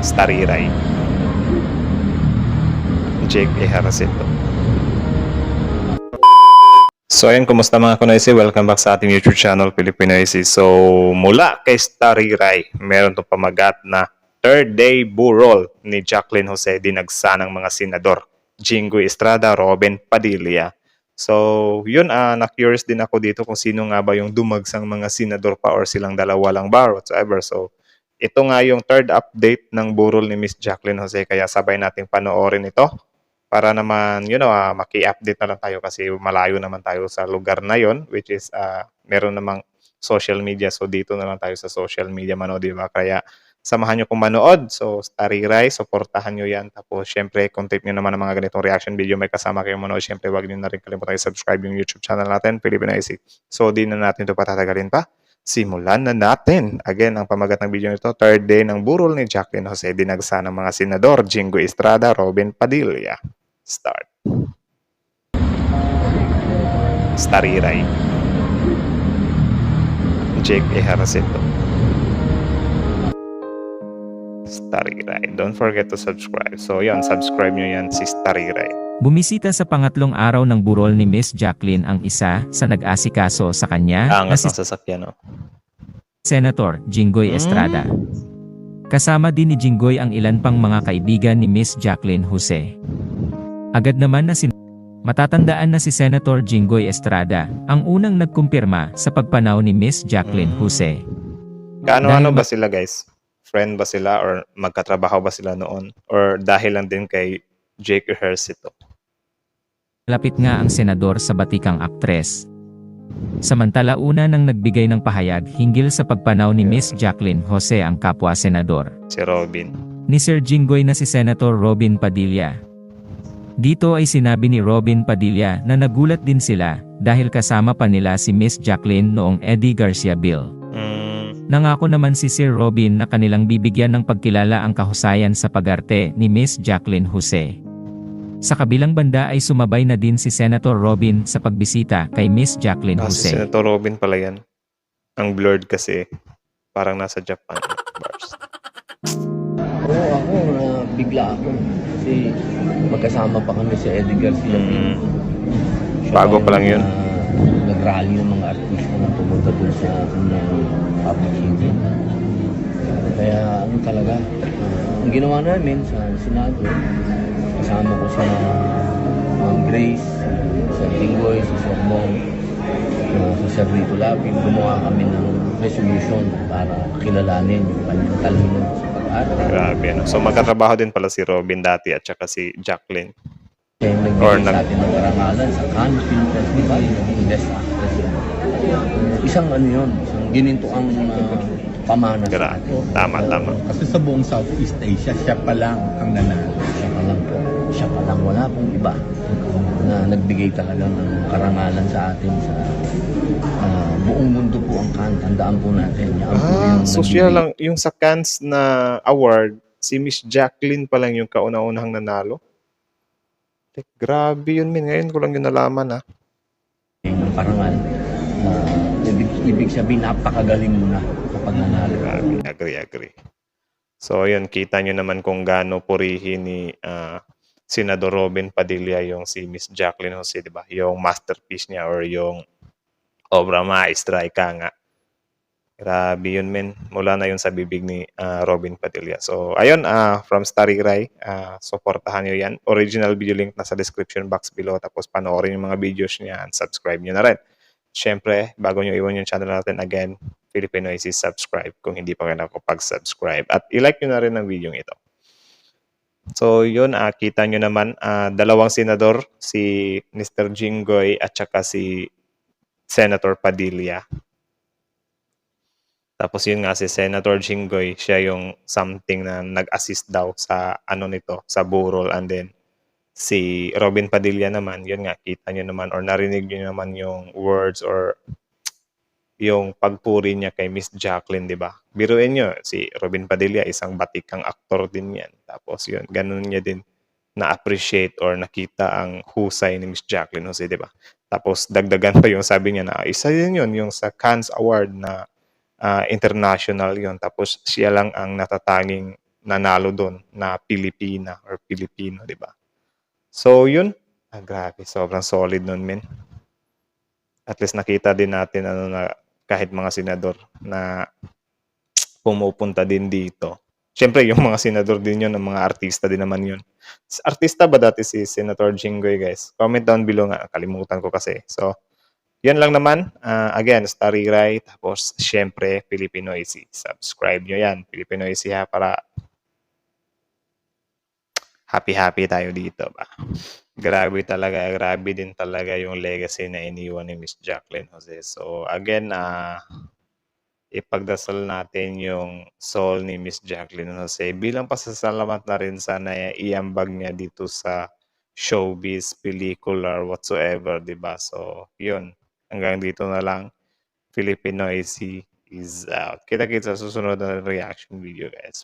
Stariray, Jake Ejercito. So ayun, kumusta mga Kunoysi? Welcome back sa ating YouTube channel, Pilipinoysi. So mula kay Stariray, meron itong pamagat na third day burol ni Jacqueline Jose dinagsa ng mga senador, Jinggoy Estrada, Robin Padilla. So yun, na-curious din ako dito kung sino nga ba yung dumagsang mga senador pa or silang dalawa lang ba or whatsoever. So ito nga yung third update ng burol ni Miss Jacqueline Jose, kaya sabay nating panoorin ito para naman, maki-update na lang tayo kasi malayo naman tayo sa lugar na yon, which is meron namang social media. So dito na lang tayo sa social media manood, di ba? Kaya samahan nyo kung manood. So Stariray, supportahan nyo yan. Tapos syempre, kung tape nyo naman ng mga ganitong reaction video, may kasama kayong manood. Syempre, wag nyo na rin kalimutan i-subscribe yung YouTube channel natin, Pilipinoysi. So di na natin ito patatagalin pa. Simulan na natin. Again, ang pamagat ng video nito, third day ng burol ni Jacqueline Jose dinagsa ng mga senador, Jinggoy Estrada, Robin Padilla. Start. Stariray, Jake Ejercito. Stariray. Don't forget to subscribe. So yan, subscribe nyo yan si Stariray. Bumisita sa pangatlong araw ng burol ni Miss Jacqueline ang isa sa nag-asikaso sa kanya na Angas si ng sasakyan, no? Senator Jinggoy Estrada. Kasama din ni Jinggoy ang ilan pang mga kaibigan ni Miss Jacqueline Jose. Agad naman na matatandaan na si Senator Jinggoy Estrada ang unang nagkumpirma sa pagpanaw ni Miss Jacqueline Jose. Kaano-ano ba sila, guys? Friend ba sila or magkatrabaho ba sila noon? Or dahil lang din kay Jake Ejercito? Lapit nga ang senador sa batikang aktres. Samantala una nang nagbigay ng pahayag hinggil sa pagpanaw ni Miss Jacqueline Jose ang kapwa senador. Si Robin. Ni Sir Jinggoy na si Senator Robin Padilla. Dito ay sinabi ni Robin Padilla na nagulat din sila dahil kasama pa nila si Miss Jacqueline noong Eddie Garcia Bill. Nangako naman si Sir Robin na kanilang bibigyan ng pagkilala ang kahusayan sa pag-arte ni Miss Jacqueline Jose. Sa kabilang banda ay sumabay na din si Senator Robin sa pagbisita kay Miss Jacqueline Si Jose. Senator Robin pala yan. Ang blurred kasi parang nasa Japan. Bars. Oo, ako bigla ako. Kasi magkasama pa kami sa Eddie Garcia. Bago pa lang yun. Nag-rally ng mga artista na pumunta dun sa public hearing. Kaya ano talaga, ang ginawa namin sa Senado, kasama ko sa Grace, sa Jinggoy, sa Sir Bong, sa Sir Rito Lapid, gumawa kami ng resolution para kilalanin yung kanyang talino sa pag-arte. Grabe, no? So magkatrabaho din pala si Robin dati at saka si Jacqueline. Kaya nagbigay sa atin ng karangalan sa Cannes Film Festival, yung Best Actress. Isang ano yun, isang ginintuang pamana sa atin. Tama. Kasi sa buong Southeast Asia, siya pa lang ang nanalo. Siya pa lang po. Siya pa lang. Wala pong iba na nagbigay talaga ng karangalan sa atin sa buong mundo po ang Cannes. Tandaan po natin. So siya lang, yung sa Cannes na award, si Miss Jacqueline pa lang yung kauna-unahang nanalo? Grabe yun, min. Ngayon ko lang yun nalaman, ha? Yung karangal. Ibig sabihin, napakagaling mo na kapag nanalo. Grabe, agree. So, yun, kita nyo naman kung gaano purihin ni Senador Robin Padilla yung si Miss Jacqueline Jose, di ba? Yung masterpiece niya or yung obra maestra, ika nga. Grabe yun, men. Mula na yun sa bibig ni Robin Padilla. So, ayun, from Stariray, supportahan nyo yan. Original video link nasa description box below. Tapos panoorin yung mga videos niya and subscribe nyo na rin. Siyempre, bago nyo iwan yung channel natin, again, Pilipinoysi, subscribe kung hindi pa kayo nakapag-subscribe. At i-like nyo na rin ang video ito. So, yun, kita nyo naman, dalawang senador, si Mr. Jinggoy at saka si Senator Padilla. Tapos yun nga si Senator Jinggoy, siya yung something na nag-assist daw sa ano nito, sa burol. And then si Robin Padilla naman, yun nga, kita nyo naman or narinig nyo naman yung words or yung pagpuri niya kay Miss Jacqueline, di ba? Biruin nyo, si Robin Padilla, isang batikang aktor din yan. Tapos yun, ganun niya din na-appreciate or nakita ang husay ni Miss Jacqueline Jose, di ba? Tapos dagdagan pa yung sabi niya na isa din yun, yung sa Cannes Award na international yon. Tapos siya lang ang natatanging nanalo doon na Pilipina or Pilipino, di ba? So, yun. Grabe, sobrang solid nun, men. At least nakita din natin ano na kahit mga senador na pumupunta din dito. Siyempre, yung mga senador din yun, ng mga artista din naman yun. Artista ba dati si Senator Jinggoy, guys? Comment down below nga. Kalimutan ko kasi. So, yun lang naman. Again, Starry Rai. Tapos, siyempre, Filipinoisy. Subscribe nyo yan. Filipinoisy ha, para happy-happy tayo dito ba. Grabe talaga. Grabe din talaga yung legacy na iniwan ni Miss Jacqueline Jose. So, again, ipagdasal natin yung soul ni Miss Jacqueline Jose bilang pasasalamat na rin sana iambag niya dito sa showbiz, pelikula, or whatsoever, di ba? So, yun. Hanggang dito na lang. Filipinoisy is out. Kita-kita sa susunod na reaction video, guys.